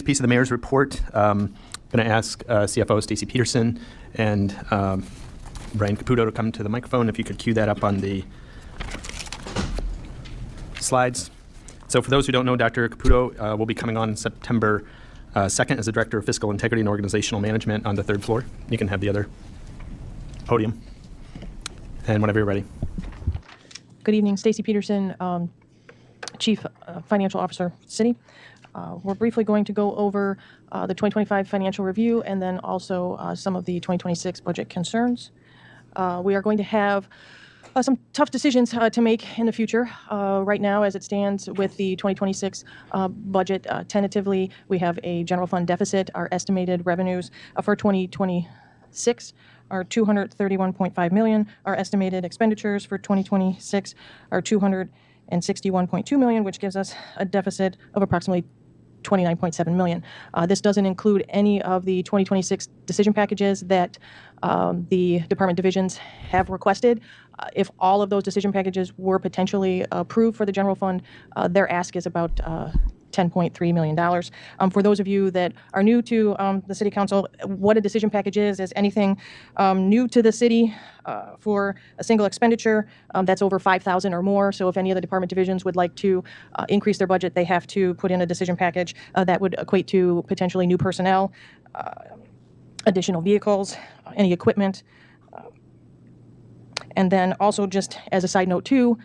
piece of the mayor's report. I'm going to ask CFO Stacy Peterson and Brian Caputo to come to the microphone. If you could cue that up on the slides. So for those who don't know, Dr. Caputo will be coming on September 2nd as the Director of Fiscal Integrity and Organizational Management on the 3rd floor. You can have the other podium. And whenever you're ready. Good evening, Stacy Peterson, Chief Financial Officer, City. We're briefly going to go over the 2025 financial review and then also some of the 2026 budget concerns. We are going to have some tough decisions to make in the future. Right now, as it stands with the 2026 budget, tentatively, we have a general fund deficit. Our estimated revenues for 2026 are $231.5 million. Our estimated expenditures for 2026 are $261.2 million, which gives us a deficit of approximately $29.7 million. This doesn't include any of the 2026 decision packages that the department divisions have requested. If all of those decision packages were potentially approved for the general fund, their ask is about $10.3 million. For those of you that are new to the City Council, what a decision package is anything new to the city for a single expenditure that's over $5,000 or more. So if any of the department divisions would like to increase their budget, they have to put in a decision package that would equate to potentially new personnel, additional vehicles, any equipment. And then also, just as a side note too,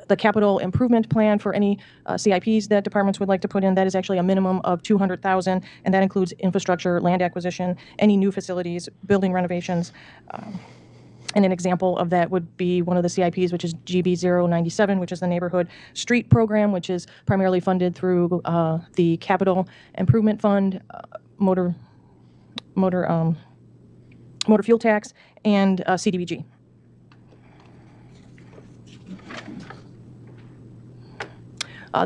the capital improvement plan for any CIPs that departments would like to put in, that is actually a minimum of $200,000, and that includes infrastructure, land acquisition, any new facilities, building renovations. And an example of that would be one of the CIPs, which is GB 097, which is the neighborhood street program, which is primarily funded through the capital improvement fund, motor fuel tax, and CDBG.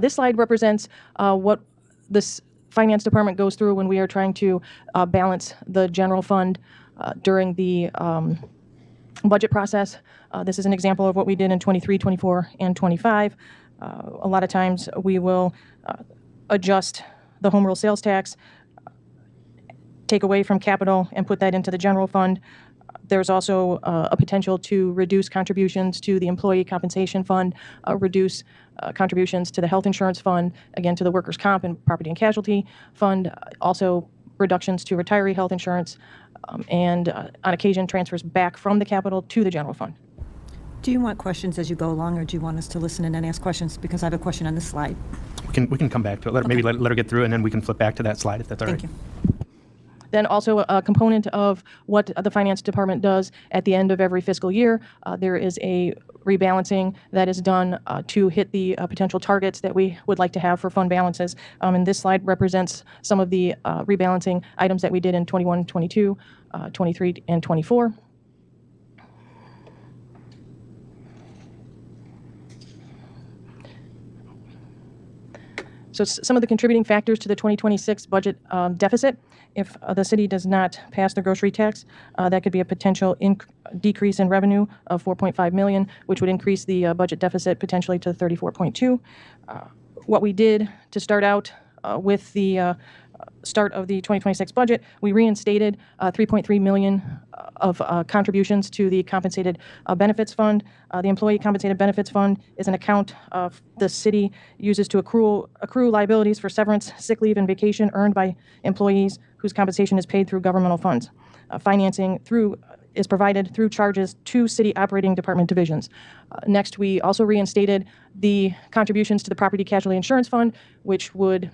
This slide represents what this finance department goes through when we are trying to balance the general fund during the budget process. This is an example of what we did in 23, 24, and 25. A lot of times we will adjust the home rule sales tax, take away from capital, and put that into the general fund. There's also a potential to reduce contributions to the employee compensation fund, reduce contributions to the health insurance fund, again to the workers' comp and property and casualty fund, also reductions to retiree health insurance, and on occasion transfers back from the capital to the general fund. Do you want questions as you go along, or do you want us to listen and then ask questions? Because I have a question on this slide. We can come back to it. Maybe let her get through, and then we can flip back to that slide if that's all right. Thank you. Then also a component of what the finance department does at the end of every fiscal year, there is a rebalancing that is done to hit the potential targets that we would like to have for fund balances. And this slide represents some of the rebalancing items that we did in 21, 22, 23, and 24. So some of the contributing factors to the 2026 budget deficit: if the city does not pass the grocery tax, that could be a potential decrease in revenue of $4.5 million, which would increase the budget deficit potentially to 34.2. What we did to start out with the start of the 2026 budget, we reinstated $3.3 million of contributions to the compensated benefits fund. The employee compensated benefits fund is an account the city uses to accrue liabilities for severance, sick leave, and vacation earned by employees whose compensation is paid through governmental funds. Financing is provided through charges to city operating department divisions. Next, we also reinstated the contributions to the property casualty insurance fund, which would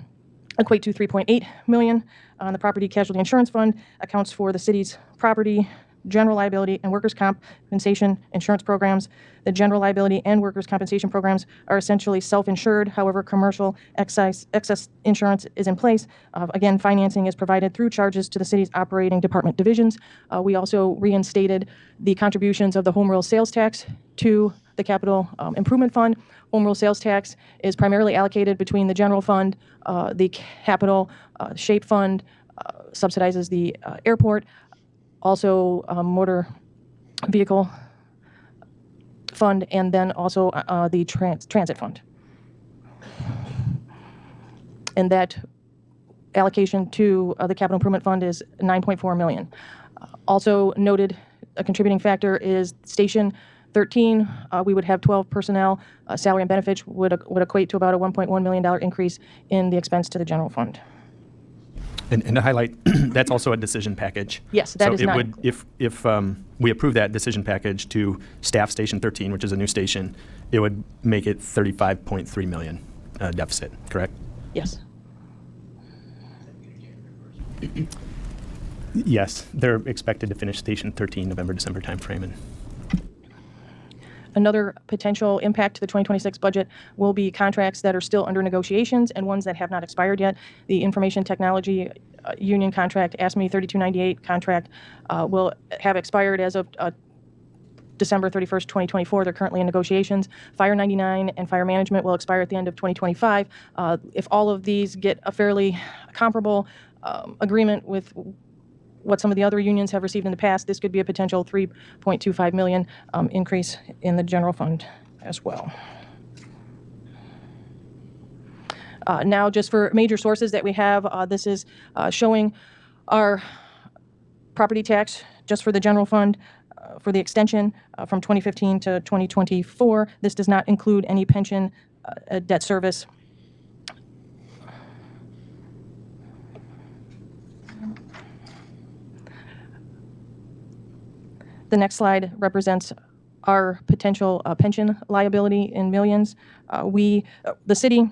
equate to $3.8 million. The property casualty insurance fund accounts for the city's property, general liability, and workers' compensation insurance programs. The general liability and workers' compensation programs are essentially self-insured. However, commercial excess insurance is in place. Again, financing is provided through charges to the city's operating department divisions. We also reinstated the contributions of the home rule sales tax to the capital improvement fund. Home rule sales tax is primarily allocated between the general fund, the capital shape fund subsidizes the airport, also motor vehicle fund, and then also the transit fund. And that allocation to the capital improvement fund is $9.4 million. Also noted, a contributing factor is Station 13. We would have 12 personnel. Salary and benefits would equate to about a $1.1 million increase in the expense to the general fund. And to highlight, that's also a decision package. Yes, that is so it not. would, if we approve that decision package to staff Station 13, which is a new station, it would make it $35.3 million deficit, correct? Yes. Yes, they're expected to finish Station 13 November, December timeframe. And another potential impact to the 2026 budget will be contracts that are still under negotiations and ones that have not expired yet. The Information Technology Union contract, ASME 3298 contract, will have expired as of December 31st, 2024. They're currently in negotiations. Fire 99 and Fire Management will expire at the end of 2025. If all of these get a fairly comparable agreement with what some of the other unions have received in the past, this could be a potential $3.25 million increase in the general fund as well. Now, just for major sources that we have, this is showing our property tax just for the general fund for the extension from 2015 to 2024. This does not include any pension debt service. The next slide represents our potential pension liability in millions. The city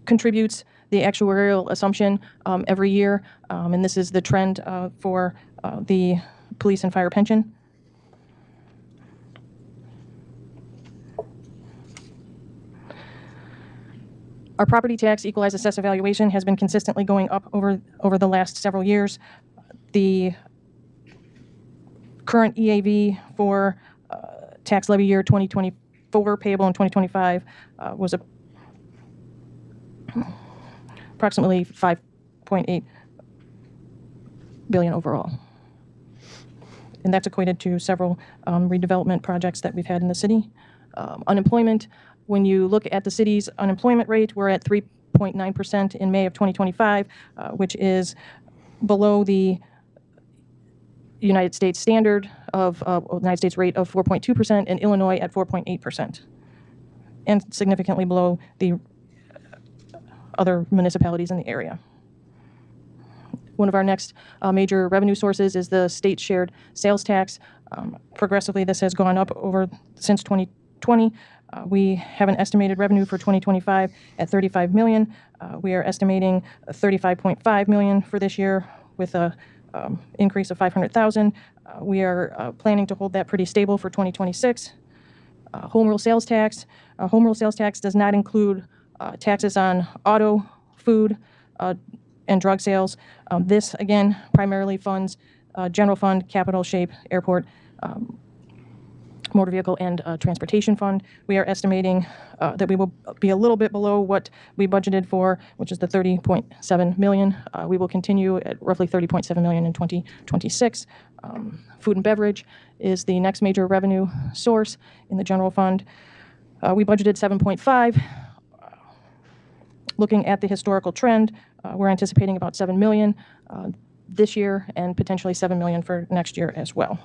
contributes the actuarial assumption every year, and this is the trend for the police and fire pension. Our property tax equalized assessed valuation has been consistently going up over the last several years. The current EAV for tax levy year 2024 payable in 2025 was approximately $5.8 billion overall. And that's equated to several redevelopment projects that we've had in the city. Unemployment, when you look at the city's unemployment rate, we're at 3.9% in May of 2025, which is below the United States standard of United States rate of 4.2%, and Illinois at 4.8%, and significantly below the other municipalities in the area. One of our next major revenue sources is the state shared sales tax. Progressively, this has gone up since 2020. We have an estimated revenue for 2025 at $35 million. We are estimating $35.5 million for this year with a increase of $500,000. We are planning to hold that pretty stable for 2026. Home rule sales tax. Home rule sales tax does not include taxes on auto, food, and drug sales. This, again, primarily funds general fund, capital, shape, airport, motor vehicle, and transportation fund. We are estimating that we will be a little bit below what we budgeted for, which is the $30.7 million. We will continue at roughly $30.7 million in 2026. Food and beverage is the next major revenue source in the general fund. We budgeted 7.5. Looking at the historical trend, we're anticipating about $7 million this year and potentially $7 million for next year as well.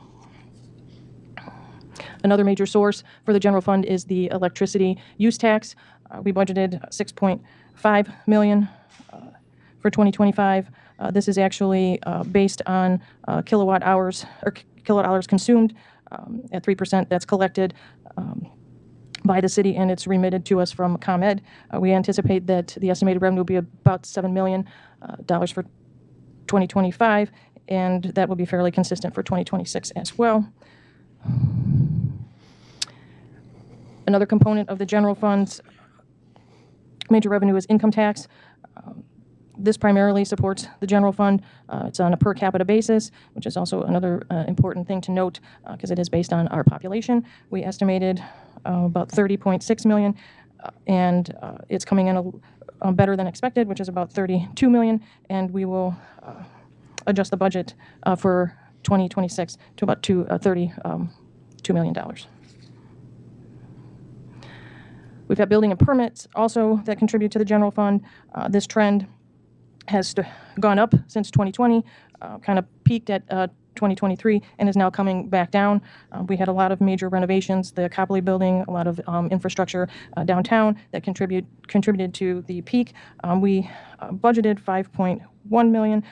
Another major source for the general fund is the electricity use tax. We budgeted $6.5 million for 2025. This is actually based on kilowatt hours consumed at 3%. That's collected by the city, and it's remitted to us from ComEd. We anticipate that the estimated revenue will be about $7 million for 2025, and that will be fairly consistent for 2026 as well. Another component of the general fund's major revenue is income tax. This primarily supports the general fund. It's on a per capita basis, which is also another important thing to note because it is based on our population. We estimated about $30.6 million, and it's coming in better than expected, which is about $32 million, and we will adjust the budget for 2026 to about $32 million. We've got building and permits also that contribute to the general fund. This trend has gone up since 2020, kind of peaked at 2023 and is now coming back down. We had a lot of major renovations, the Copley Building, a lot of infrastructure downtown that contributed to the peak. We budgeted $5.1 million.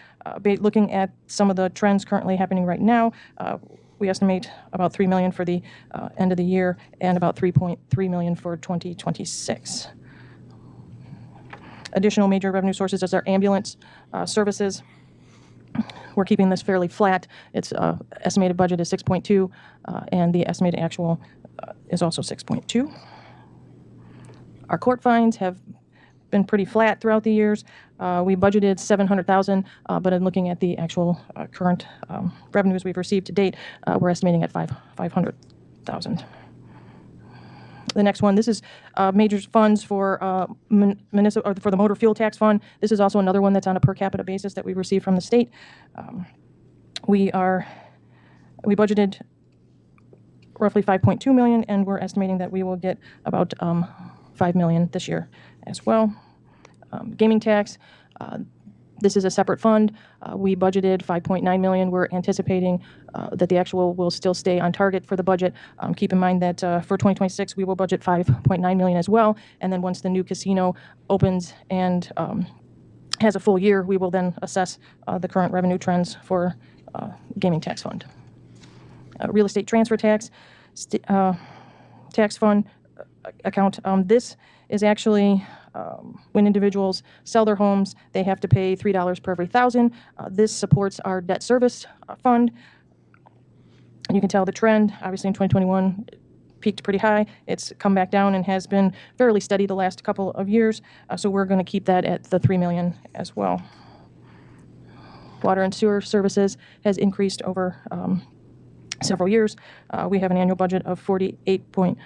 Looking at some of the trends currently happening right now, we estimate about $3 million for the end of the year and about $3.3 million for 2026. Additional major revenue sources is our ambulance services. We're keeping this fairly flat. Its estimated budget is 6.2, and the estimated actual is also 6.2. Our court fines have been pretty flat throughout the years. We budgeted $700,000, but in looking at the actual current revenues we've received to date, we're estimating at $500,000. The next one, this is major funds for municipal, or for the motor fuel tax fund. This is also another one that's on a per capita basis that we received from the state. We budgeted roughly $5.2 million, and we're estimating that we will get about $5 million this year as well. Gaming tax. This is a separate fund. We budgeted $5.9 million. We're anticipating that the actual will still stay on target for the budget. Keep in mind that for 2026, we will budget $5.9 million as well. And then once the new casino opens and has a full year, we will then assess the current revenue trends for gaming tax fund. Real estate transfer tax, tax fund account. This is actually when individuals sell their homes, they have to pay $3 per every $1,000. This supports our debt service fund. And you can tell the trend, obviously in 2021, it peaked pretty high. It's come back down and has been fairly steady the last couple of years. So we're going to keep that at the $3 million as well. Water and sewer services has increased over several years. We have an annual budget of $48.4.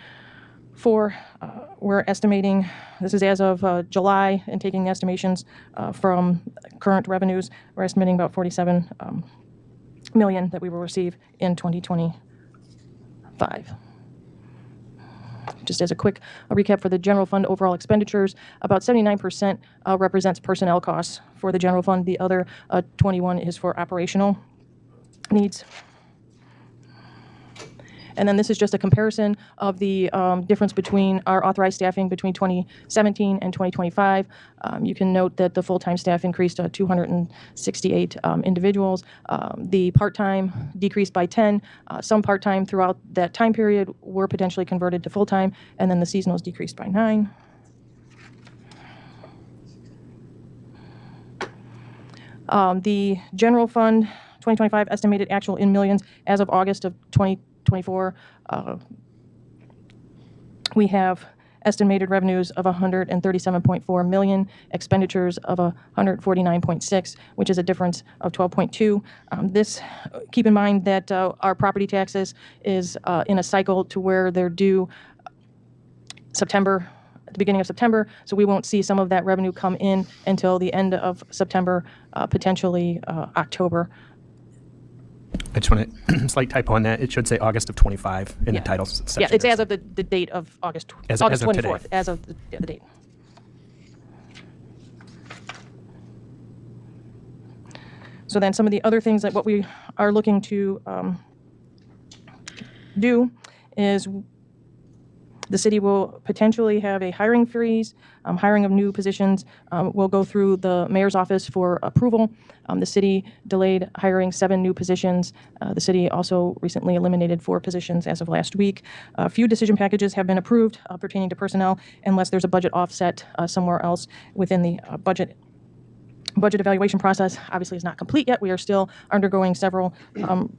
We're estimating, this is as of July, and taking the estimations from current revenues, we're estimating about $47 million that we will receive in 2025. Just as a quick recap for the general fund overall expenditures, about 79% represents personnel costs for the general fund. The other 21 is for operational needs. And then this is just a comparison of the difference between our authorized staffing between 2017 and 2025. You can note that the full-time staff increased to 268 individuals. The part-time decreased by 10. Some part-time throughout that time period were potentially converted to full-time, and then the seasonals decreased by 9. The general fund 2025 estimated actual in millions as of August of 2024, we have estimated revenues of $137.4 million, expenditures of $149.6, which is a difference of 12.2. This, keep in mind that our property taxes is in a cycle to where they're due September, at the beginning of September, so we won't see some of that revenue come in until the end of September, potentially October. I just want a slight typo on that. It should say August of 25 in the title section. Yeah, it's as of the date of August as of 24th, today. as of the date. So then some of the other things that what we are looking to do is the city will potentially have a hiring freeze. Hiring of new positions will go through the mayor's office for approval. The city delayed hiring 7 new positions. The city also recently eliminated 4 positions as of last week. A few decision packages have been approved pertaining to personnel unless there's a budget offset somewhere else within the budget. Budget evaluation process obviously is not complete yet. We are still undergoing several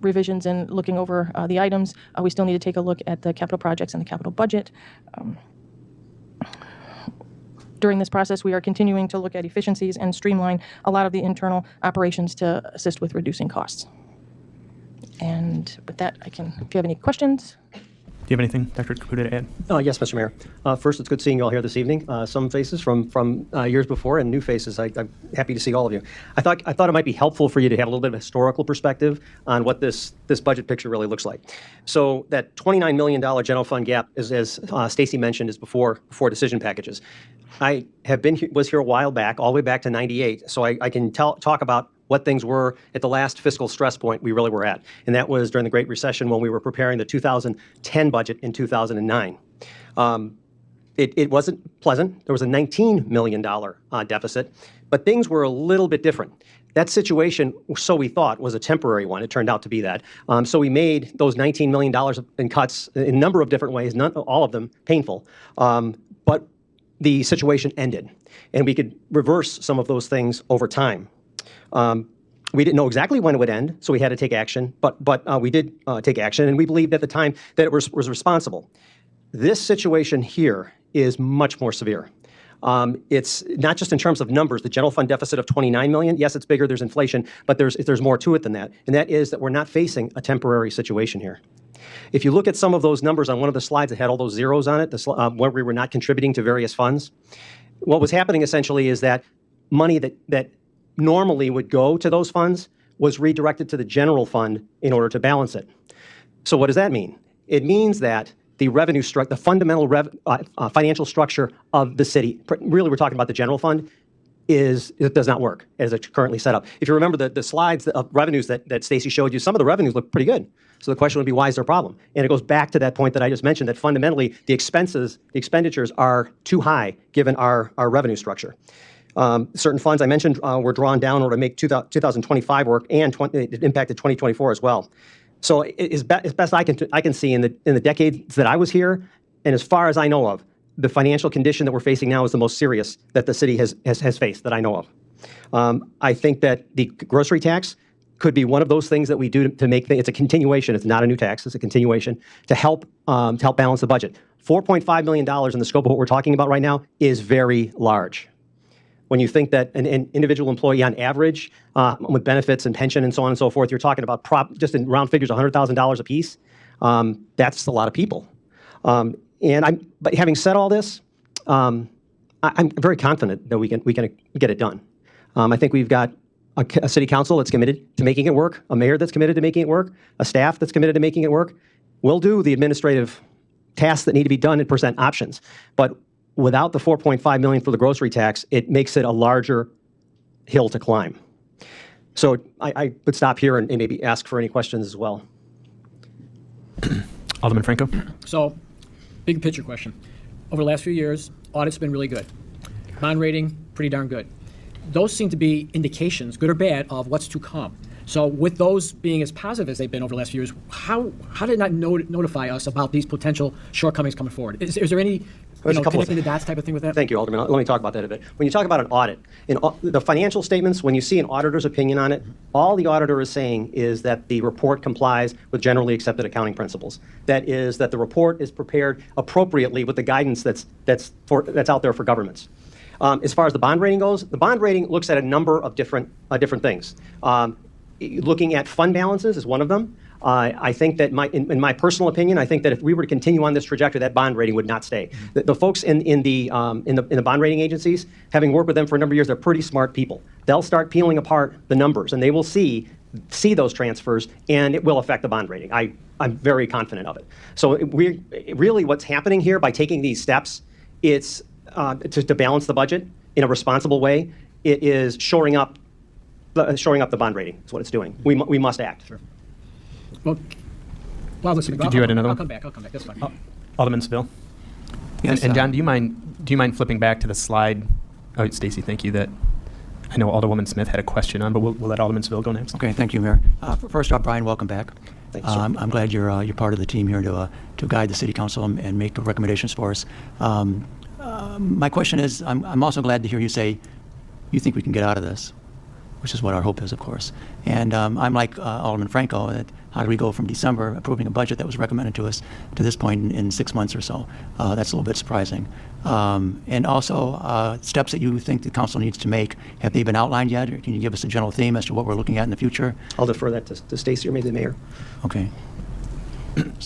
revisions and looking over the items. We still need to take a look at the capital projects and the capital budget. During this process, we are continuing to look at efficiencies and streamline a lot of the internal operations to assist with reducing costs. And with that, if you have any questions. Do you you have anything, Dr. Caputo, to add? Yes, Mr. Mayor. First, it's good seeing you all here this evening. Some faces from years before and new faces. I'm happy to see all of you. I thought it might be helpful for you to have a little bit of a historical perspective on what this budget picture really looks like. So that $29 million general fund gap, as Stacy mentioned, is before decision packages. I was here a while back, all the way back to '98, so I can talk about what things were at the last fiscal stress point we really were at, and that was during the Great Recession when we were preparing the 2010 budget in 2009. It wasn't pleasant. There was a $19 million deficit, but things were a little bit different. That situation, so we thought, was a temporary one. It turned out to be that. So we made those $19 million in cuts in a number of different ways, all of them painful, but the situation ended, and we could reverse some of those things over time. We didn't know exactly when it would end, so we had to take action, but we did take action, and we believed at the time that it was responsible. This situation here is much more severe. It's not just in terms of numbers. The general fund deficit of $29 million, yes, it's bigger, there's inflation, but there's more to it than that, and that is that we're not facing a temporary situation here. If you look at some of those numbers on one of the slides that had all those zeros on it, where we were not contributing to various funds, what was happening essentially is that money that normally would go to those funds was redirected to the general fund in order to balance it. So what does that mean? It means that the revenue the fundamental financial structure of the city, really we're talking about the general fund, it does not work as it's currently set up. If you remember the slides of revenues that Stacy showed you, some of the revenues look pretty good. So the question would be, why is there a problem? And it goes back to that point that I just mentioned, that fundamentally the expenditures are too high given our revenue structure. Certain funds I mentioned were drawn down in order to make 2025 work, and it impacted 2024 as well. So as best I can see in the decades that I was here, and as far as I know of, the financial condition that we're facing now is the most serious that the city has faced that I know of. I think that the grocery tax could be one of those things that we do to make it's a continuation. It's not a new tax. It's a continuation to help balance the budget. $4.5 million in the scope of what we're talking about right now is very large. When you think that an individual employee on average with benefits and pension and so on and so forth, you're talking about just in round figures, $100,000 a piece. That's a lot of people. But having said all this, I'm very confident that we can get it done. I think we've got a city council that's committed to making it work, a mayor that's committed to making it work, a staff that's committed to making it work. We'll do the administrative tasks that need to be done and present options. But without the $4.5 million for the grocery tax, it makes it a larger hill to climb. So I would stop here and maybe ask for any questions as well. Alderman Franco? So, big picture question. Over the last few years, audit's been really good. Bond rating, pretty darn good. Those seem to be indications, good or bad, of what's to come. So with those being as positive as they've been over the last few years, how did it not notify us about these potential shortcomings coming forward? Is there any connecting the dots type of thing with that? Thank you, Alderman. Let me talk about that a bit. When you talk about an audit, in the financial statements, when you see an auditor's opinion on it, all the auditor is saying is that the report complies with generally accepted accounting principles. That is, that the report is prepared appropriately with the guidance that's out there for governments. As far as the bond rating goes, the bond rating looks at a number of different things. Looking at fund balances is one of them. I think that in my personal opinion, I think that if we were to continue on this trajectory, that bond rating would not stay. The folks in the bond rating agencies, having worked with them for a number of years, they're pretty smart people. They'll start peeling apart the numbers, and they will see those transfers, and it will affect the bond rating. I'm very confident of it. So really what's happening here by taking these steps, it's to balance the budget in a responsible way. It is shoring up the bond rating. Is what it's doing. We must act. Sure. Well, listen. Did you add another one? I'll come back. That's fine. Alderman Seville? Yes, and John, do you mind flipping back to the slide? Oh, Stacy, thank you. That I know Alderwoman Smith had a question on, but we'll let Alderman Seville go next. Okay, thank you, Mayor. First off, Brian, welcome back. Thanks, sir. I'm glad you're part of the team here to guide the City Council and make the recommendations for us. My question is, I'm also glad to hear you say you think we can get out of this, which is what our hope is, of course. And I'm like Alderman Franco, that how do we go from December approving a budget that was recommended to us to this point in 6 months or so? That's a little bit surprising. And also, steps that you think the council needs to make, have they been outlined yet? Or can you give us a general theme as to what we're looking at in the future? I'll defer that to Stacy or maybe the mayor. Okay.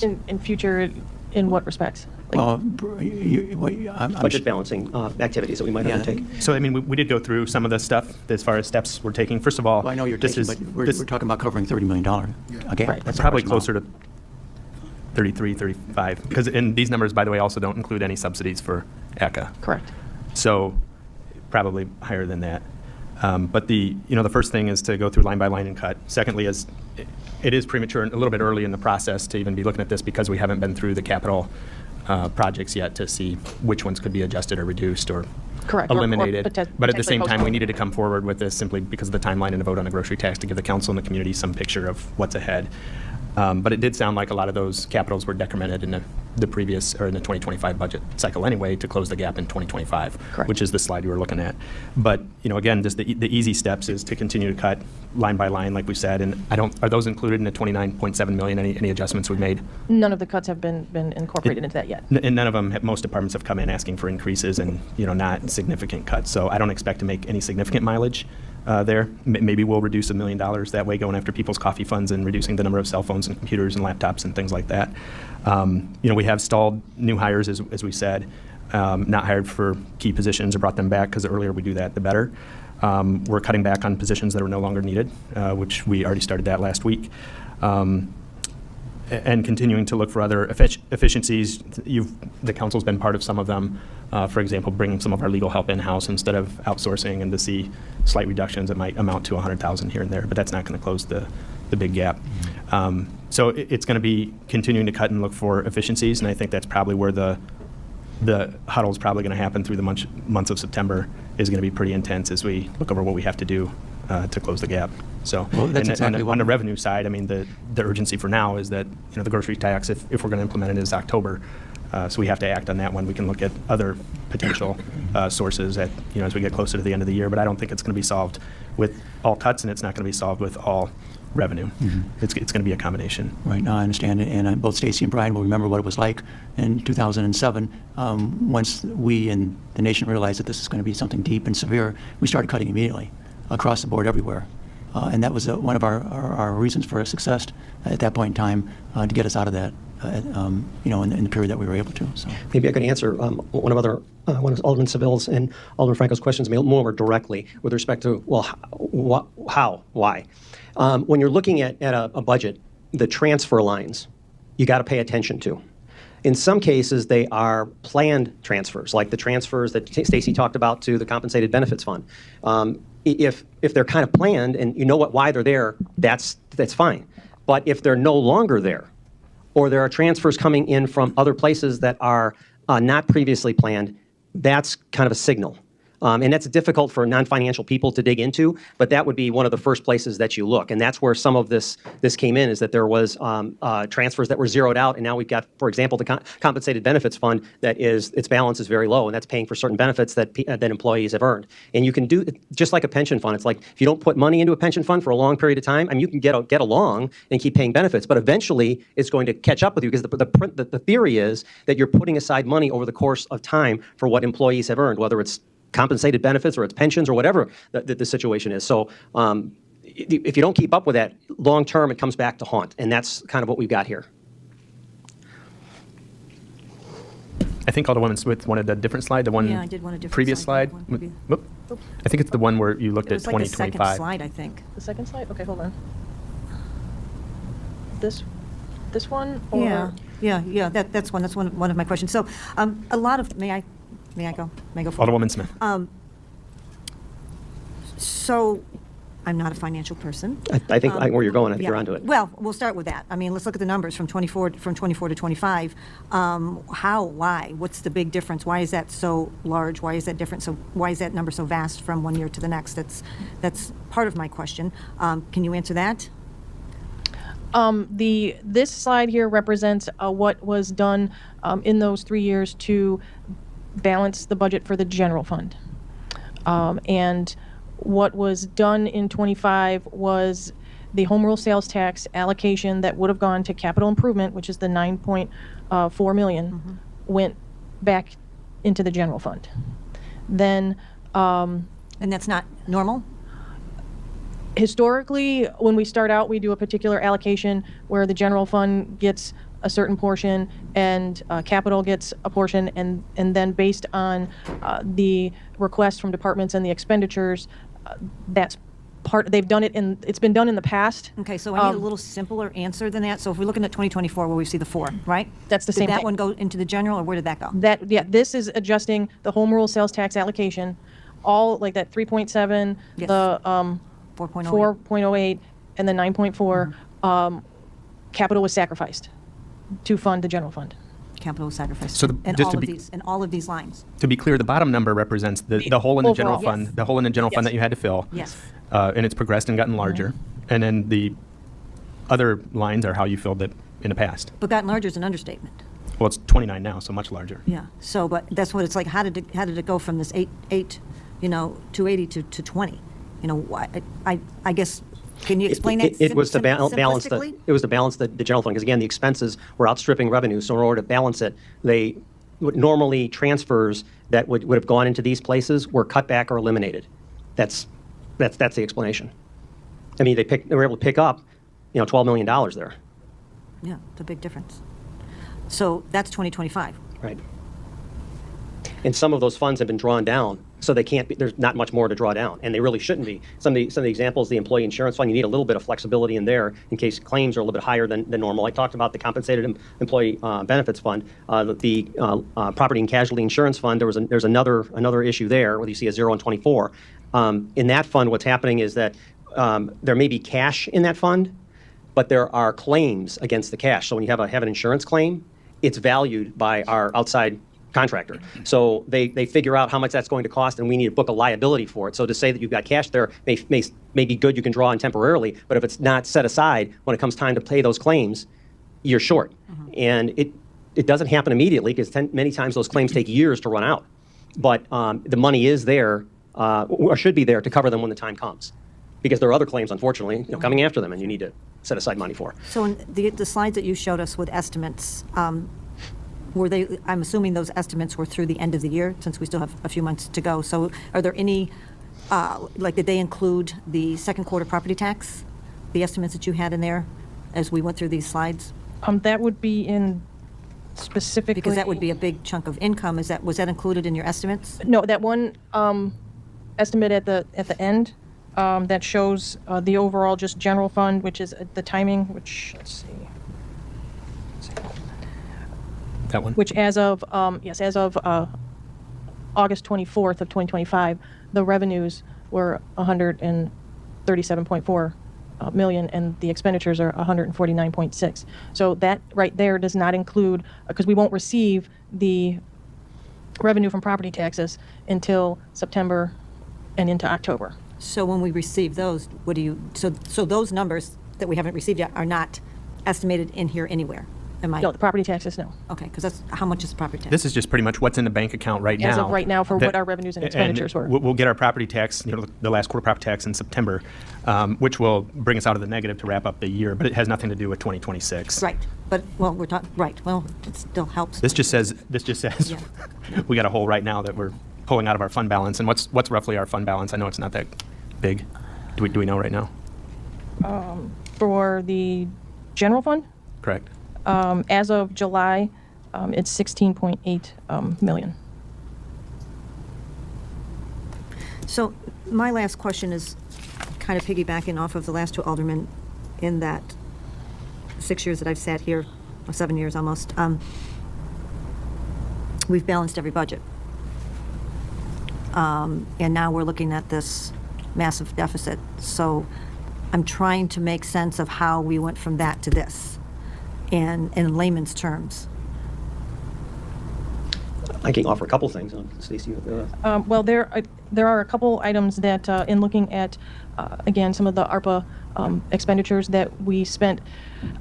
In future, In what respects? Like, Well, I'm Budget balancing activities that we might Yeah. undertake. So, I mean, we did go through some of the stuff as far as steps we're taking. First of all, Well, I know you're this taking, is but we're this- talking about covering $30 million. Again, Right. that's a probably question closer to 33, 35. Because, and these numbers, by the way, also don't include any subsidies for ACA. correct. So probably higher than that. But the first thing is to go through line by line and cut. Secondly is it is premature and a little bit early in the process to even be looking at this because we haven't been through the capital projects yet to see which ones could be adjusted or reduced or Correct, or eliminated. But at the potentially same time, we postponed. needed to come forward with this simply because of the timeline and the vote on the grocery tax to give the council and the community some picture of what's ahead. But it did sound like a lot of those capitals were decremented in the previous, or in the 2025 budget cycle anyway, to close the gap in 2025, Correct. which is the slide you were looking at. But, again, just the easy steps is to continue to cut line by line, like we said, and are those included in the 29.7 million, any adjustments we made? None of the cuts have been incorporated into that yet. And none of them, most departments have come in asking for increases and, not significant cuts. So I don't expect to make any significant mileage there. Maybe we'll reduce $1 million that way, going after people's coffee funds and reducing the number of cell phones and computers and laptops and things like that. We have stalled new hires, as we said, not hired for key positions or brought them back, because the earlier we do that, the better. We're cutting back on positions that are no longer needed, which we already started that last week. And continuing to look for other efficiencies. The council's been part of some of them. For example, bringing some of our legal help in-house instead of outsourcing, and to see slight reductions that might amount to 100,000 here and there, but that's not going to close the big gap. So it's going to be continuing to cut and look for efficiencies, and I think that's probably where the huddle is probably going to happen through the months of September, is going to be pretty intense as we look over what we have to do to close the gap. So, Well, that's exactly on what- the revenue side, I mean, the urgency for now is that, the grocery tax, if we're going to implement it, is October. So we have to act on that one. We can look at other potential sources as we get closer to the end of the year, but I don't think it's going to be solved with all cuts, and it's not going to be solved with all revenue. It's going to be a combination. Right, now I understand it, and both Stacy and Brian will remember what it was like in 2007. Once we and the nation realized that this is going to be something deep and severe, we started cutting immediately, across the board, everywhere. And that was one of our reasons for success at that point in time, to get us out of that, in the period that we were able to. So. Maybe I could answer one of Alderman Seville's and Alderman Franco's questions more directly with respect to, why? When you're looking at a budget, the transfer lines, you got to pay attention to. In some cases, they are planned transfers, like the transfers that Stacy talked about to the compensated benefits fund. If they're kind of planned and you know why they're there, that's fine. But if they're no longer there, or there are transfers coming in from other places that are not previously planned, that's kind of a signal. And that's difficult for non-financial people to dig into, but that would be one of the first places that you look. And that's where some of this came in, is that there was transfers that were zeroed out, and now we've got, for example, the compensated benefits fund that its balance is very low, and that's paying for certain benefits that employees have earned. And you can do, just like a pension fund, it's like if you don't put money into a pension fund for a long period of time, I mean, you can get along and keep paying benefits, but eventually it's going to catch up with you, because the theory is that you're putting aside money over the course of time for what employees have earned, whether it's compensated benefits or it's pensions or whatever the situation is. So if you don't keep up with that long term, it comes back to haunt, and that's kind of what we've got here. I think Alderwoman Smith wanted a different slide, the one Yeah, I did want a different previous slide. slide. Maybe. Whoop. I think it's the one where you looked It at was like the 2025. second slide, I think. The second slide? Okay, hold on. This one? Or Yeah. That's one of my questions. So a lot of, may I go? May I go forward? Alderwoman Smith. So I'm not a financial person. I think where you're going, I think Yeah. you're onto it. Well, we'll start with that. I mean, let's look at the numbers from 24 to 25. Why? What's the big difference? Why is that so large? Why is that different? So why is that number so vast from one year to the next? That's part of my question. Can you answer that? This slide here represents what was done in those 3 years to balance the budget for the general fund. And what was done in 25 was the home rule sales tax allocation that would have gone to capital improvement, which is the 9.4 million, went back into the general fund. Then And that's not normal? historically, when we start out, we do a particular allocation where the general fund gets a certain portion, and capital gets a portion, and then based on the request from departments and the expenditures, that's part, they've done it it's been done in the past. Okay, so I need a little simpler answer than that. So if we're looking at 2024, where we see the 4, right? That's the same Did that thing. one go into the general, or where did that go? This is adjusting the home rule sales tax allocation, all like that 3.7, Yes. the 4.08. 4.08, and the 9.4. Capital was sacrificed to fund the general fund. Capital sacrifice. So And just all to of be- these, and all of these lines. To be clear, the bottom number represents the hole in the general Overall. fund, Yes. the hole in the general fund Yes. that you had to fill. Yes. And it's progressed and gotten larger. And then the other lines are how you filled it in the past. But gotten larger is an understatement. Well, it's 29 now, so much larger. Yeah. So, but that's what it's like. How did it go from this 8, 280 to 20? Why? I guess. Can you explain that? It was to balance simplistically? the general fund, because again, the expenses were outstripping revenue. So in order to balance it, normally transfers that would have gone into these places were cut back or eliminated. That's the explanation. I mean, they were able to pick up, $12 million there. Yeah, it's a big difference. So that's 2025. Right. And some of those funds have been drawn down, so they can't be, there's not much more to draw down, and they really shouldn't be. Some of the examples, the employee insurance fund, you need a little bit of flexibility in there in case claims are a little bit higher than normal. I talked about the compensated employee benefits fund, the property and casualty insurance fund. There's another issue there where you see a 0 and 24. In that fund, what's happening is that there may be cash in that fund, but there are claims against the cash. So when you have an insurance claim, it's valued by our outside contractor. So they figure out how much that's going to cost, and we need to book a liability for it. So to say that you've got cash there may be good, you can draw on temporarily, but if it's not set aside when it comes time to pay those claims, you're short. And it doesn't happen immediately, because many times those claims take years to run out. But the money is there, or should be there, to cover them when the time comes. Because there are other claims, unfortunately, coming after them, and you need to set aside money for. So in the slides that you showed us with estimates, were they? I'm assuming those estimates were through the end of the year, since we still have a few months to go. So are there any, did they include the second quarter property tax, the estimates that you had in there as we went through these slides? That would be in specifically. Because that would be a big chunk of income. Was that included in your estimates? No, that one estimate at the end that shows the overall just general fund, which is the timing, which, let's see. That one? Which as of August 24th of 2025, the revenues were 137.4 million, and the expenditures are 149.6. So that right there does not include, because we won't receive the revenue from property taxes until September and into October. So when we receive those, what do you? So those numbers that we haven't received yet are not estimated in here anywhere. Am I? No, the property taxes, no. Okay, because that's how much is the property tax? This is just pretty much what's in the bank account right now. As of right now for That- what our revenues and expenditures were. We'll get our property tax, the last quarter property tax in September, which will bring us out of the negative to wrap up the year, but it has nothing to do with 2026. Right, but we're talking right. Well, it still helps. This just says Yeah. we got a hole right now that we're pulling out of our fund balance. And what's roughly our fund balance? I know it's not that big. Do we know right now? For the general fund, Correct. as of July, it's 16.8 million. So my last question is kind of piggybacking off of the last two aldermen in that 6 years that I've sat here, or 7 years almost, we've balanced every budget. And now we're looking at this massive deficit. So I'm trying to make sense of how we went from that to this, and in layman's terms. I can offer a couple things. Stacey, Well, there are a couple items that, in looking at, again, some of the ARPA expenditures that we spent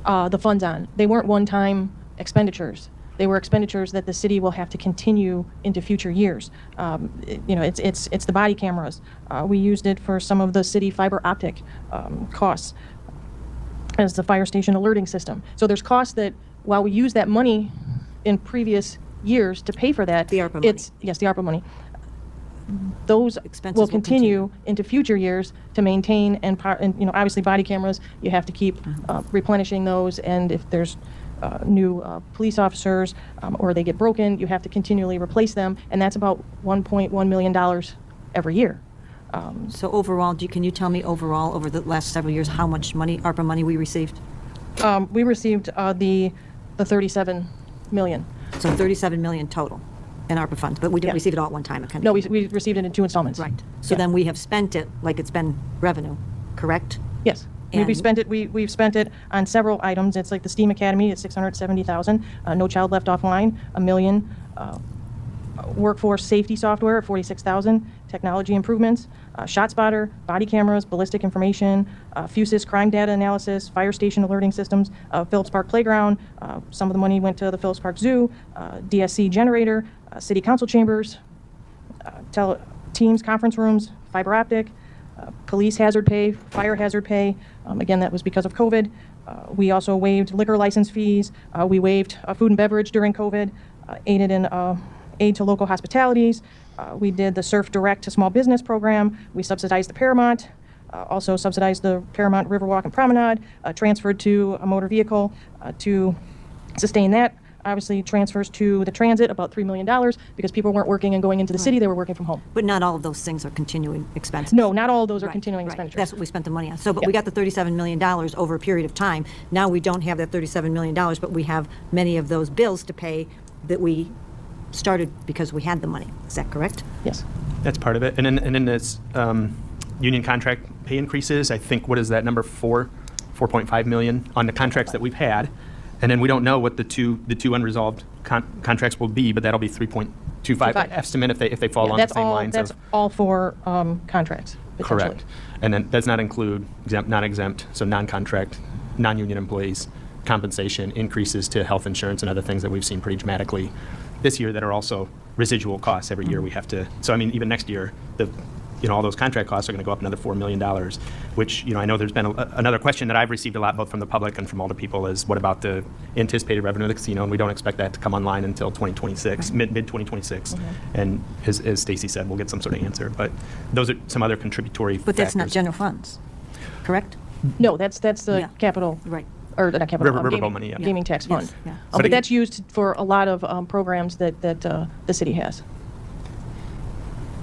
the funds on, they weren't one-time expenditures. They were expenditures that the city will have to continue into future years. It's the body cameras. We used it for some of the city fiber optic costs as the fire station alerting system. So there's costs that, while we use that money in previous years to pay for that, The ARPA money. Yes, the ARPA money. Those Expenses will will continue into future years to maintain, and obviously body cameras, you have to keep replenishing those, and if there's new police officers, or they get broken, you have to continually replace them, and that's about $1.1 million every year. So overall, can you tell me overall, over the last several years, how much money, ARPA money, we received? We received the 37 million. So 37 million total in ARPA funds, but we didn't Yeah. receive it all at one time. It kind of No, we received it in 2 installments. Right. So Yeah. then we have spent it like it's been revenue, correct? Yes. And- We've spent it on several items. It's like the STEAM Academy at 670,000, No Child Left Offline, $1 million, workforce safety software at 46,000, technology improvements, ShotSpotter, body cameras, ballistic information, Fusus crime data analysis, fire station alerting systems, Phillips Park Playground. Some of the money went to the Phillips Park Zoo, DSC generator, city council chambers, Teams conference rooms, fiber optic, police hazard pay, fire hazard pay. Again, that was because of COVID. We also waived liquor license fees. We waived food and beverage during COVID, aided in aid to local hospitalities. We did the Surf Direct to Small Business program. We subsidized the Paramount, also subsidized the Paramount Riverwalk and Promenade, transferred to a motor vehicle to sustain that. Obviously, transfers to the transit, about $3 million, because people weren't working and going into the city, they were working from home. But not all of those things are continuing expenses. No, not all of those are Right, continuing right. expenditures. That's what we spent the money on. So, but we Yeah. got the $37 million over a period of time. Now we don't have that $37 million, but we have many of those bills to pay that we started because we had the money. Is that correct? Yes. That's part of it. And then this union contract pay increases, I think, what is that number, 4.5 million on the contracts that we've had. And then we don't know what the two unresolved contracts will be, but that'll be 3.25 25. estimate if they fall Yeah, along the same lines that's of. all for contracts, potentially. Correct. And then does not include exempt, non-exempt, so non-contract, non-union employees, compensation, increases to health insurance and other things that we've seen pretty dramatically this year that are also residual costs every year we have to. So I mean, even next year, all those contract costs are going to go up another $4 million, which, I know there's been another question that I've received a lot, both from the public and from older people, is what about the anticipated revenue of the casino? And we don't expect that to come online until 2026, mid-2026. And as Stacy said, we'll get some sort of answer. But those are some other contributory But that's not factors. general funds, correct? No, that's the Yeah. capital. Right. Or not capital. Riverboat gaming, money, yeah. Gaming tax Yes, fund. yeah. But But again- that's used for a lot of programs that the city has.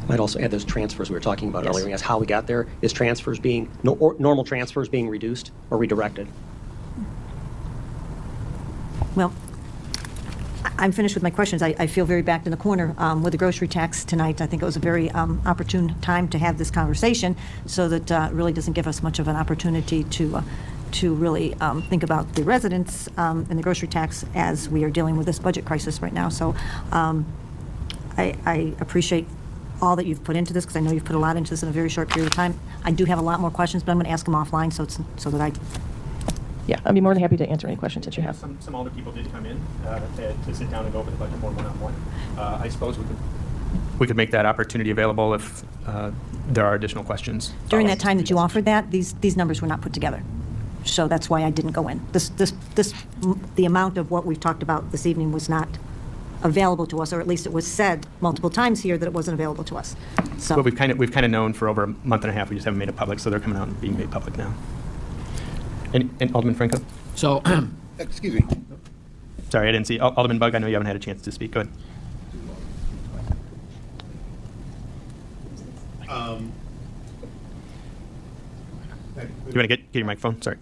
Might also add those transfers we were talking about Yes. earlier. As how we got there, is transfers being, normal transfers being reduced or redirected? Well, I'm finished with my questions. I feel very backed in the corner with the grocery tax tonight. I think it was a very opportune time to have this conversation, so that it really doesn't give us much of an opportunity to really think about the residents and the grocery tax as we are dealing with this budget crisis right now. So I appreciate all that you've put into this, because I know you've put a lot into this in a very short period of time. I do have a lot more questions, but I'm going to ask them offline so that I. Yeah, I'd be more than happy to answer any questions that you have. Some older people did come in to sit down and go over the budget more one-on-one. I suppose we could make that opportunity available if there are additional questions. During that time that you offered that, these numbers were not put together. So that's why I didn't go in. The amount of what we've talked about this evening was not available to us, or at least it was said multiple times here that it wasn't available to us. So, But we've kind of known for over a month and a half. We just haven't made it public, so they're coming out and being made public now. And Alderman Franco? So, Excuse me. Sorry, I didn't see. Alderman Bug, I know you haven't had a chance to speak. Go ahead. You want to get your microphone? Sorry.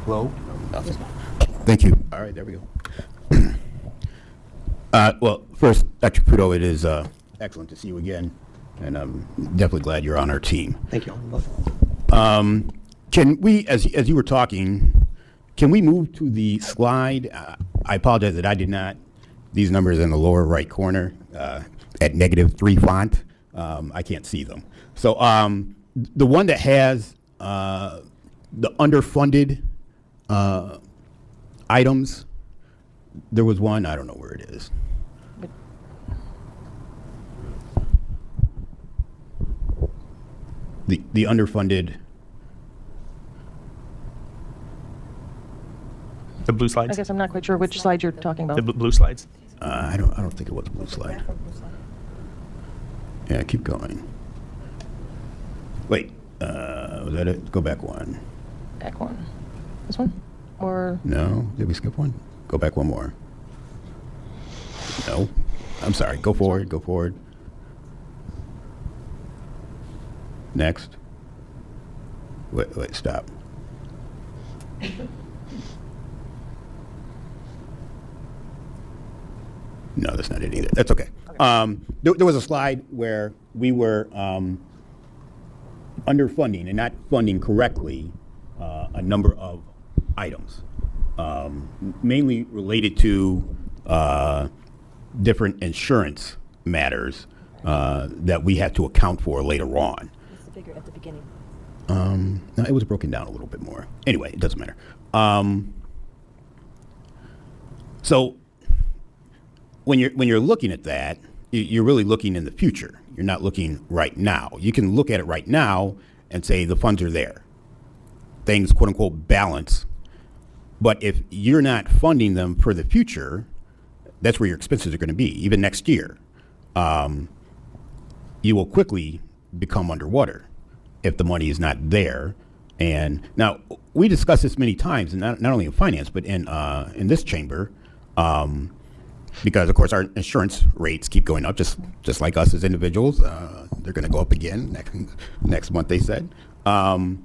Hello? Thank you. All right, there we go. Well, first, Dr. Caputo, it is excellent to see you again, and I'm definitely glad you're on our team. Thank you, Alderman. Can we, as you were talking, can we move to the slide? I apologize that I did not, these numbers in the lower right corner at -3 font, I can't see them. So the one that has the underfunded items, there was one, I don't know where it is. The underfunded, The blue I slides? guess I'm not quite sure which slide you're talking The about. blue slides? I don't think it was a blue slide. Yeah, keep going. Wait, was that it? Go back one. Back one. This one? Or, No, did we skip one? Go back one more. No, I'm sorry. Go forward. Go forward. Next. Wait, stop. No, that's not it either. That's okay. There was a slide where we were underfunding and not funding correctly a number of items, mainly related to different insurance matters that we had to account for later on. What's the figure at the beginning? No, it was broken down a little bit more. Anyway, it doesn't matter. So when you're looking at that, you're really looking in the future. You're not looking right now. You can look at it right now and say the funds are there. Things, quote unquote, balance. But if you're not funding them for the future, that's where your expenses are going to be, even next year. You will quickly become underwater if the money is not there. And now we discussed this many times, and not only in finance, but in this chamber, because of course our insurance rates keep going up, just like us as individuals. They're going to go up again next month, they said. But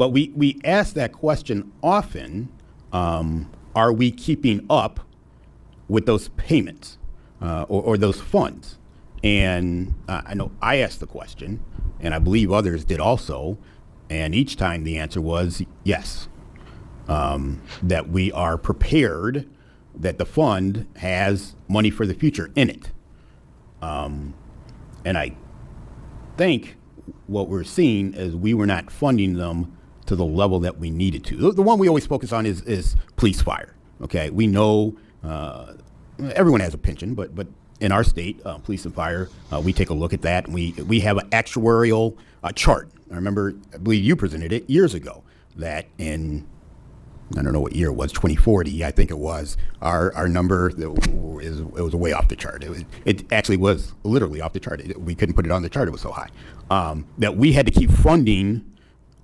we ask that question often: are we keeping up with those payments or those funds? And I know I asked the question, and I believe others did also, and each time the answer was yes, that we are prepared, that the fund has money for the future in it. And I think what we're seeing is we were not funding them to the level that we needed to. The one we always focus on is police fire. Okay, we know everyone has a pension, but in our state, police and fire, we take a look at that, and we have an actuarial chart. I believe you presented it years ago, that in, I don't know what year it was, 2040, I think it was, our number it was way off the chart. It actually was literally off the chart. We couldn't put it on the chart, it was so high. That we had to keep funding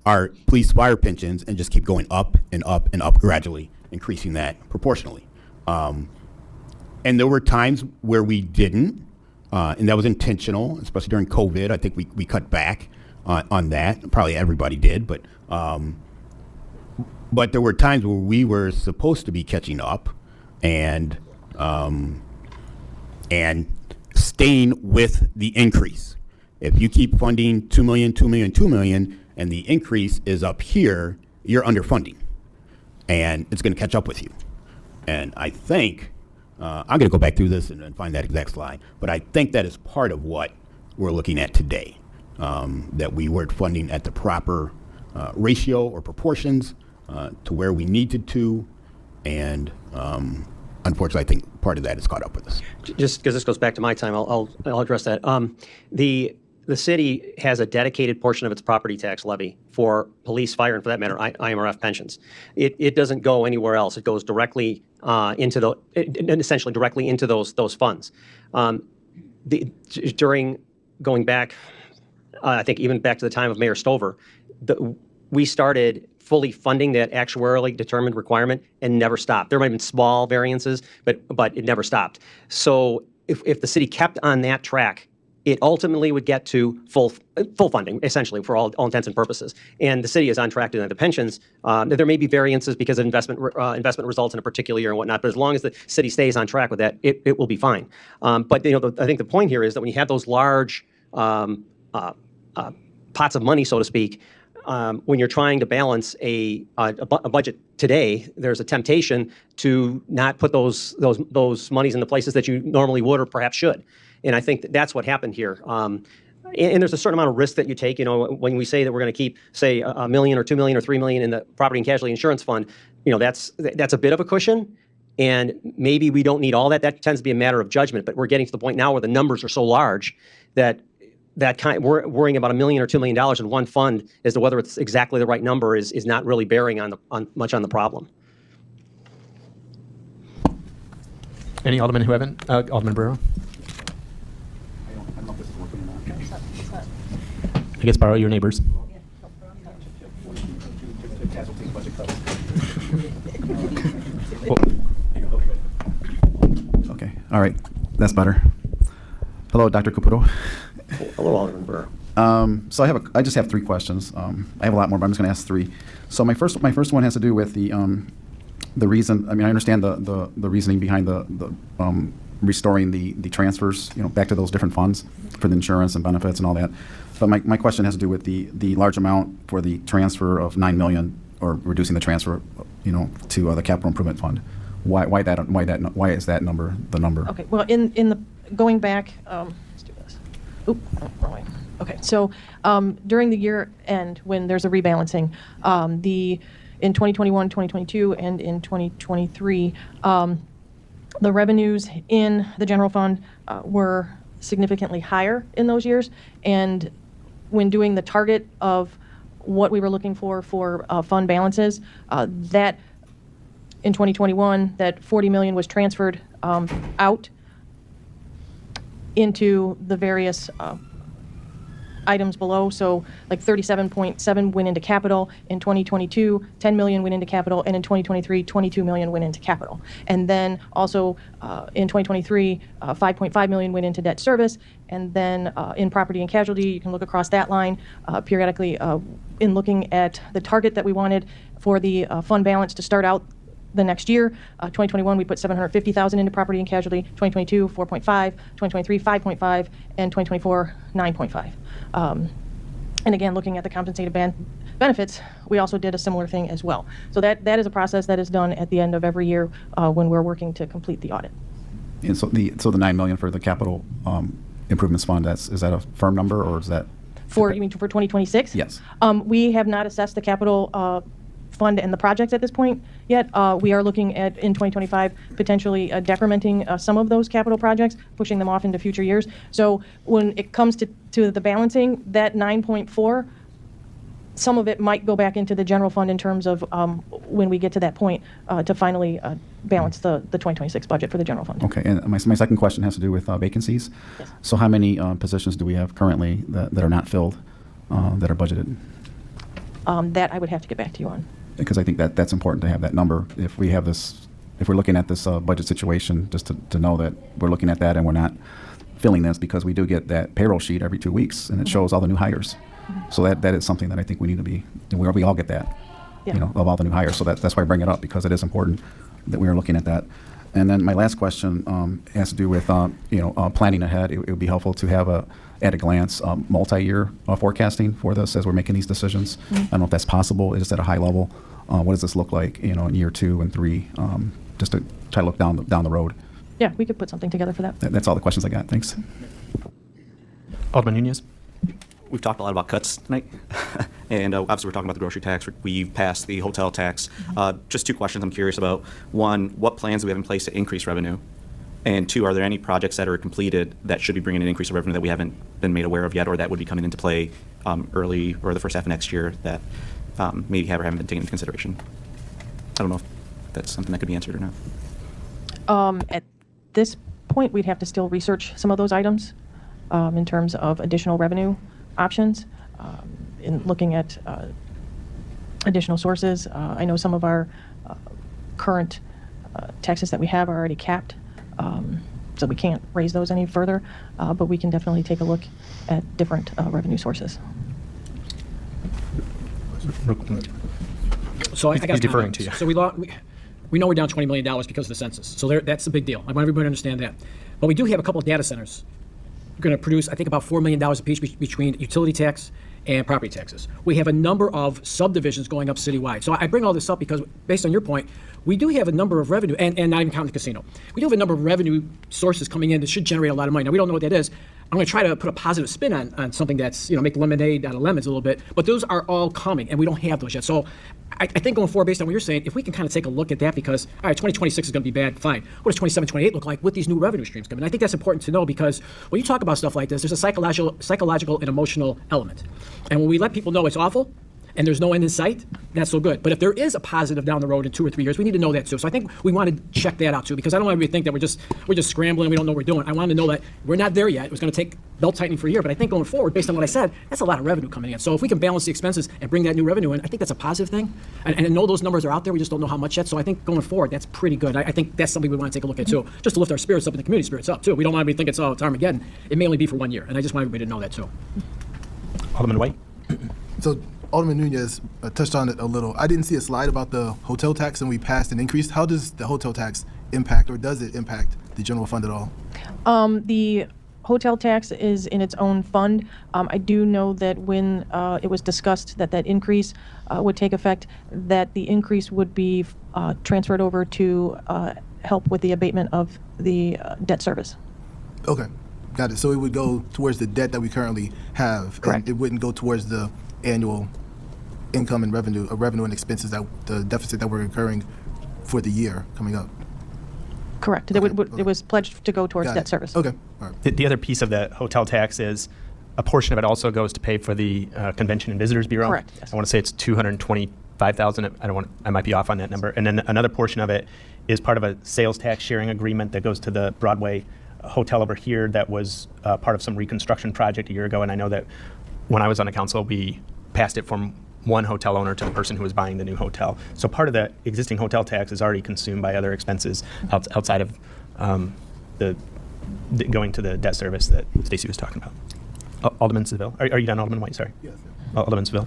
our police fire pensions and just keep going up and up and up, gradually increasing that proportionally. And there were times where we didn't, and that was intentional, especially during COVID. I think we cut back on that. Probably everybody did, but there were times where we were supposed to be catching up and staying with the increase. If you keep funding $2 million, $2 million, $2 million, and the increase is up here, you're underfunding, and it's going to catch up with you. And I think I'm going to go back through this and find that exact slide, but I think that is part of what we're looking at today, that we weren't funding at the proper ratio or proportions to where we needed to, and unfortunately, I think part of that is caught up with us. Just because this goes back to my time, I'll address that. The city has a dedicated portion of its property tax levy for police, fire, and for that matter, IMRF pensions. It doesn't go anywhere else. It goes directly essentially directly into those funds. During going back, I think even back to the time of Mayor Stover, we started fully funding that actuarially determined requirement and never stopped. There might have been small variances, but it never stopped. So if the city kept on that track, it ultimately would get to full funding, essentially, for all intents and purposes. And the city is on track to that. The pensions, there may be variances because of investment results in a particular year and whatnot, but as long as the city stays on track with that, it will be fine. But I think the point here is that when you have those large pots of money, so to speak, when you're trying to balance a budget today, there's a temptation to not put those monies in the places that you normally would or perhaps should. And I think that's what happened here. And there's a certain amount of risk that you take. When we say that we're going to keep, say, $1 million or $2 million or $3 million in the property and casualty insurance fund, that's a bit of a cushion. And maybe we don't need all that. That tends to be a matter of judgment. But we're getting to the point now where the numbers are so large that we're worrying about $1 million or $2 million in one fund as to whether it's exactly the right number is not really bearing much on the problem. Any aldermen who haven't? Alderman Barrero? guess borrow your neighbors. Okay, all right, that's better. Hello, Dr. Caputo. Hello, Alderman Burr. So I just have 3 questions. I have a lot more, but I'm just going to ask 3. So my first one has to do with the reason. I mean, I understand the reasoning behind the restoring the transfers, back to those different funds for the insurance and benefits and all that. But my question has to do with the large amount for the transfer of $9 million, or reducing the transfer, to the capital improvement fund. Why is that number the number? Okay, well, in the, going back, let's do this. Oop, oh, wrong way. Okay, so during the year end, when there's a rebalancing, in 2021, 2022, and in 2023, the revenues in the general fund were significantly higher in those years. And when doing the target of what we were looking for fund balances, that in 2021, that $40 million was transferred out into the various items below. So like 37.7 went into capital. In 2022, 10 million went into capital. And in 2023, 22 million went into capital. And then also in 2023, 5.5 million went into debt service. And then in property and casualty, you can look across that line periodically in looking at the target that we wanted for the fund balance to start out the next year. 2021, we put 750,000 into property and casualty. 2022, 4.5. 2023, 5.5. And 2024, 9.5. And again, looking at the compensated benefits, we also did a similar thing as well. So that is a process that is done at the end of every year when we're working to complete the audit. And so the $9 million for the capital improvements fund, is that a firm number, or is that? You mean for 2026? Yes. We have not assessed the capital fund and the projects at this point yet. We are looking at, in 2025, potentially decrementing some of those capital projects, pushing them off into future years. So when it comes to the balancing, that 9.4, some of it might go back into the general fund in terms of when we get to that point to finally balance the 2026 budget for the general fund. Okay, and my second question has to do with vacancies. Yes. So how many positions do we have currently that are not filled, that are budgeted? That I would have to get back to you on. Because I think that's important to have that number. If we're looking at this budget situation, just to know that we're looking at that and we're not filling this, because we do get that payroll sheet every 2 weeks and it shows all the new hires. So that is something that I think we need to be, we all get that, Yeah. of all the new hires. So that's why I bring it up, because it is important that we are looking at that. And then my last question has to do with planning ahead. It would be helpful to have at a glance multi-year forecasting for this as we're making these decisions. I don't know if that's possible. It's at a high level. What does this look like, in year 2 and 3, just to try to look down the road. Yeah, we could put something together for that. That's all the questions I got. Thanks. Alderman Nunez. We've talked a lot about cuts tonight, and obviously we're talking about the grocery tax. We've passed the hotel tax. Just 2 questions I'm curious about. 1, what plans do we have in place to increase revenue? And 2, are there any projects that are completed that should be bringing an increase of revenue that we haven't been made aware of yet, or that would be coming into play early or the first half of next year that maybe haven't been taken into consideration? I don't know if that's something that could be answered or not. At this point, we'd have to still research some of those items in terms of additional revenue options, in looking at additional sources. I know some of our current taxes that we have are already capped, so we can't raise those any further, but we can definitely take a look at different revenue sources. So I got He's deferring comments. to you. So we know we're down $20 million because of the census. So that's a big deal. I want everybody to understand that. But we do have a couple of data centers. We're going to produce, I think, about $4 million apiece between utility tax and property taxes. We have a number of subdivisions going up citywide. So I bring all this up because, based on your point, we do have a number of revenue, and not even counting the casino, we do have a number of revenue sources coming in that should generate a lot of money. Now, we don't know what that is. I'm going to try to put a positive spin on something that's, make lemonade out of lemons a little bit, but those are all coming, and we don't have those yet. So I think going forward, based on what you're saying, if we can kind of take a look at that, because, all right, 2026 is going to be bad, fine. What does 27, 28 look like with these new revenue streams coming? I think that's important to know, because when you talk about stuff like this, there's a psychological and emotional element. And when we let people know it's awful, and there's no end in sight, that's so good. But if there is a positive down the road in 2 or 3 years, we need to know that too. So I think we want to check that out too, because I don't want everybody to think that we're just scrambling, we don't know what we're doing. I want to know that we're not there yet. It was going to take belt tightening for a year, but I think going forward, based on what I said, that's a lot of revenue coming in. So if we can balance the expenses and bring that new revenue in, I think that's a positive thing. And I know those numbers are out there, we just don't know how much yet. So I think going forward, that's pretty good. I think that's something we want to take a look at too, just to lift our spirits up and the community spirits up too. We don't want anybody to think it's Armageddon. It may only be for 1 year, and I just want everybody to know that too. Alderman White? So Alderman Nunez touched on it a little. I didn't see a slide about the hotel tax, and we passed an increase. How does the hotel tax impact, or does it impact the general fund at all? The hotel tax is in its own fund. I do know that when it was discussed that increase would take effect, that the increase would be transferred over to help with the abatement of the debt service. Okay, got it. So it would go towards the debt that we currently have. Correct. And it wouldn't go towards the annual income and revenue and expenses, that the deficit that we're incurring for the year coming up. Correct. Okay, It was pledged to go towards Got debt it. service. Okay, all right. The other piece of the hotel tax is a portion of it also goes to pay for the Convention and Visitors Bureau. Correct, yes. I want to say it's $225,000. I might be off on that number. And then another portion of it is part of a sales tax sharing agreement that goes to the Broadway hotel over here that was part of some reconstruction project a year ago. And I know that when I was on the council, we passed it from one hotel owner to the person who was buying the new hotel. So part of the existing hotel tax is already consumed by other expenses outside of the going to the debt service that Stacy was talking about. Alderman Seville. Are you done, Alderman White? Sorry. Yes. Alderman Seville.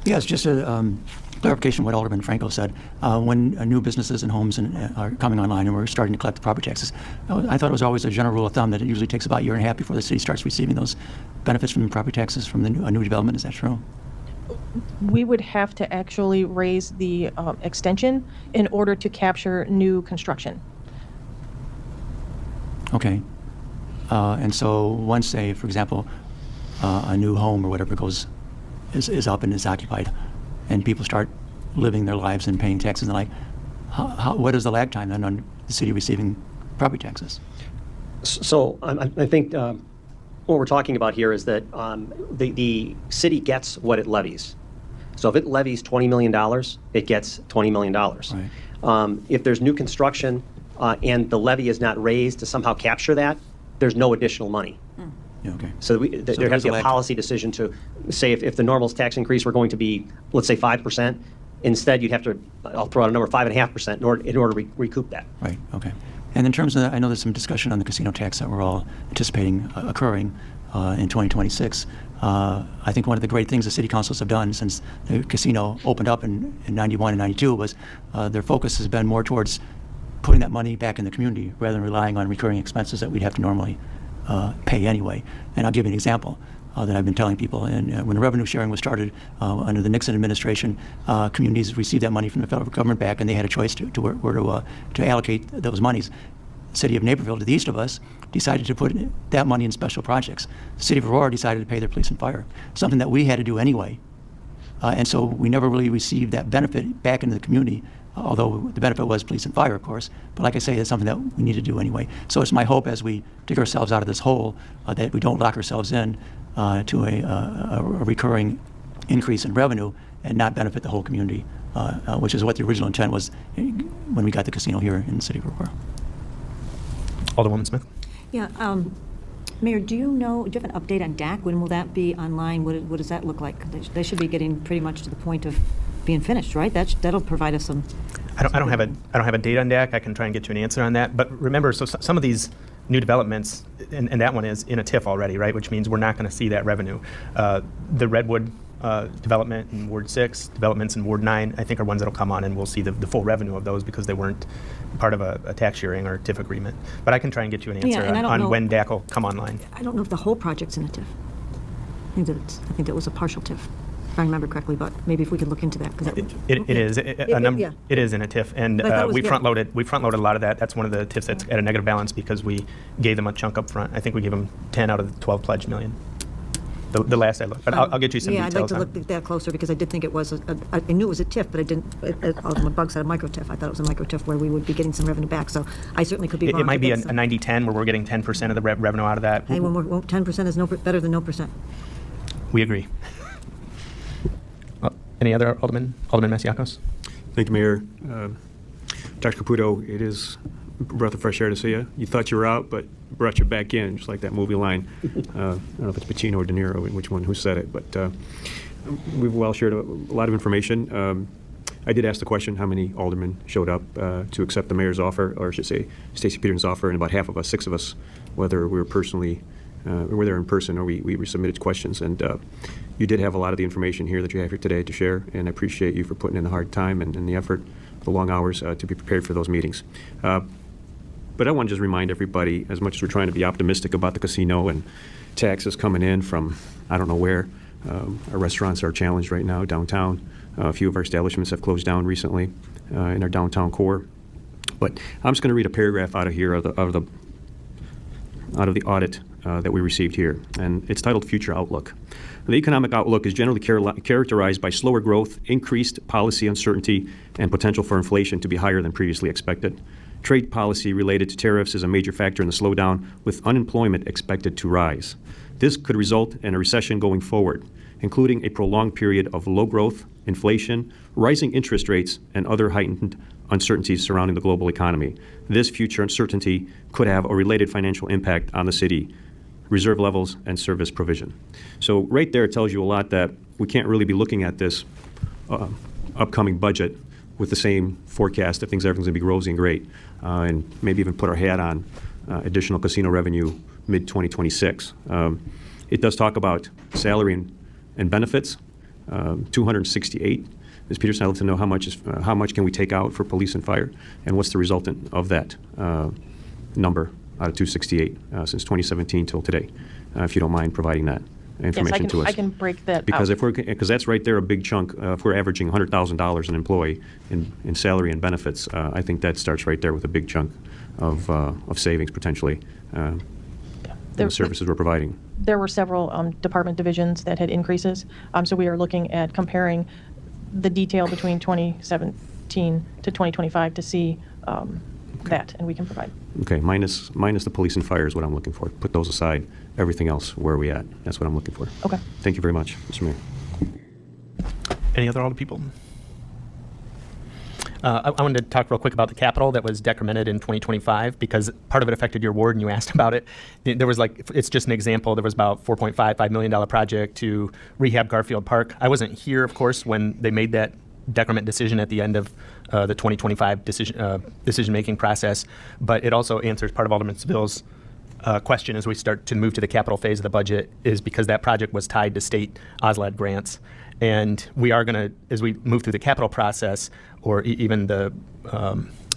Yes, just a clarification of what Alderman Franco said. When new businesses and homes are coming online and we're starting to collect the property taxes, I thought it was always a general rule of thumb that it usually takes about a year and a half before the city starts receiving those benefits from the property taxes from a new development. Is that true? We would have to actually raise the extension in order to capture new construction. Okay. And so once, say, for example, a new home or whatever is up and is occupied, and people start living their lives and paying taxes and the like, what is the lag time then on the city receiving property taxes? So I think what we're talking about here is that the city gets what it levies. So if it levies $20 million, it gets $20 million. Right. If there's new construction and the levy is not raised to somehow capture that, there's no additional money. Yeah, okay. So there has to be a policy decision to say if the normal tax increase were going to be, let's say 5%, instead you'd have to, I'll throw out a number, 5.5% in order to recoup that. Right, okay. And in terms of, I know there's some discussion on the casino tax that we're all anticipating occurring in 2026. I think one of the great things the city councils have done since the casino opened up in 91 and 92 was their focus has been more towards putting that money back in the community rather than relying on recurring expenses that we'd have to normally pay anyway. And I'll give you an example that I've been telling people. And when the revenue sharing was started under the Nixon administration, communities received that money from the federal government back, and they had a choice to allocate those monies. The city of Naperville, to the east of us, decided to put that money in special projects. The city of Aurora decided to pay their police and fire, something that we had to do anyway. And so we never really received that benefit back into the community, although the benefit was police and fire, of course. But like I say, it's something that we need to do anyway. So it's my hope as we dig ourselves out of this hole that we don't lock ourselves in to a recurring increase in revenue and not benefit the whole community, which is what the original intent was when we got the casino here in the city of Aurora. Alderwoman Smith. Yeah, Mayor, do you have an update on DAC? When will that be online? What does that look like? They should be getting pretty much to the point of being finished, right? That'll provide us some. I don't have a date on DAC. I can try and get you an answer on that. But remember, so some of these new developments, and that one is in a TIF already, right? Which means we're not going to see that revenue. The Redwood development in Ward 6, developments in Ward 9, I think are ones that'll come on, and we'll see the full revenue of those because they weren't part of a tax sharing or TIF agreement. But I can try and get you an answer on when DAC will come online. I don't know if the whole project's in a TIF. I think that was a partial TIF, if I remember correctly, but maybe if we could look into that. It is a number. yeah. It is in a TIF, and But I thought it was- we yeah. front-loaded a lot of that. That's one of the TIFs that's at a negative balance because we gave them a chunk up front. I think we gave them 10 out of the 12 pledged million. The last I looked, but I'll get you some Yeah, I'd like details to on look at that closer because I did think it was, I knew it was a TIF, but I didn't, Alderman Bugg said a micro TIF. I thought it was a micro TIF where we would be getting some revenue back, so I certainly could be wrong. It might be a but that's- 90-10 where we're getting 10% of the revenue out of that. Hey, when 10% is better than no percent. We agree. Any other Alderman? Alderman Masiacos? Thank you, Mayor. Dr. Caputo, it is a breath of fresh air to see you. You thought you were out, but brought you back in, just like that movie line. I don't know if it's Pacino or De Niro, which one, who said it, but we've well shared a lot of information. I did ask the question, how many aldermen showed up to accept the mayor's offer, or I should say Stacey Peterson's offer, and about half of us, 6 of us, whether we were personally, were there in person or we submitted questions. And you did have a lot of the information here that you have here today to share, and I appreciate you for putting in the hard time and the effort, the long hours to be prepared for those meetings. But I want to just remind everybody, as much as we're trying to be optimistic about the casino and taxes coming in from I don't know where, our restaurants are challenged right now downtown. A few of our establishments have closed down recently in our downtown core. But I'm just going to read a paragraph out of here out of the audit that we received here, and it's titled Future Outlook. The economic outlook is generally characterized by slower growth, increased policy uncertainty, and potential for inflation to be higher than previously expected. Trade policy related to tariffs is a major factor in the slowdown, with unemployment expected to rise. This could result in a recession going forward, including a prolonged period of low growth, inflation, rising interest rates, and other heightened uncertainties surrounding the global economy. This future uncertainty could have a related financial impact on the city, reserve levels, and service provision. So right there it tells you a lot that we can't really be looking at this upcoming budget with the same forecast that everything's going to be rosy and great, and maybe even put our hat on additional casino revenue mid-2026. It does talk about salary and benefits, 268. Ms. Peterson, I'd love to know how much can we take out for police and fire, and what's the resultant of that number out of 268 since 2017 till today, if you don't mind providing that information to us. I can break that because out. Because that's right there a big chunk. If we're averaging $100,000 an employee in salary and benefits, I think that starts right there with a big chunk of savings potentially in the services we're providing. There were several department divisions that had increases, so we are looking at comparing the detail between 2017 to 2025 to see that, and we can provide. Okay, minus the police and fire is what I'm looking for. Put those aside. Everything else, where are we at? That's what I'm looking for. Okay. Thank you very much, Mr. Mayor. Any other Alder people? I wanted to talk real quick about the capital that was decremented in 2025, because part of it affected your ward and you asked about it. There was it's just an example, there was about $4.55 million project to rehab Garfield Park. I wasn't here, of course, when they made that decrement decision at the end of the 2025 decision-making process, but it also answers part of Alderman Seville's question as we start to move to the capital phase of the budget, is because that project was tied to state OSLAD grants. And we are going to, as we move through the capital process, or even the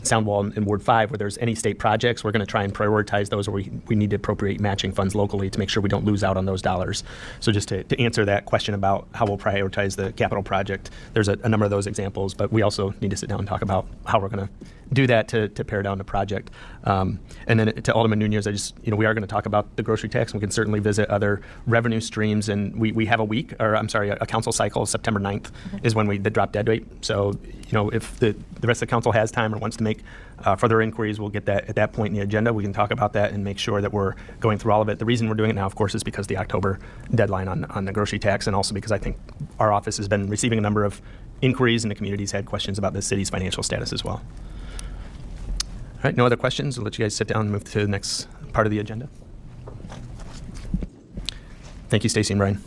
sound wall in Ward 5, where there's any state projects, we're going to try and prioritize those where we need to appropriate matching funds locally to make sure we don't lose out on those dollars. So just to answer that question about how we'll prioritize the capital project, there's a number of those examples, but we also need to sit down and talk about how we're going to do that to pare down the project. And then to Alderman Nunez, we are going to talk about the grocery tax, and we can certainly visit other revenue streams. And we have a council cycle. September 9th is when the drop dead date. So, if the rest of the council has time or wants to make further inquiries, we'll get that at that point in the agenda. We can talk about that and make sure that we're going through all of it. The reason we're doing it now, of course, is because the October deadline on the grocery tax, and also because I think our office has been receiving a number of inquiries and the community's had questions about the city's financial status as well. All right, no other questions? I'll let you guys sit down and move to the next part of the agenda. Thank you, Stacey and Brian.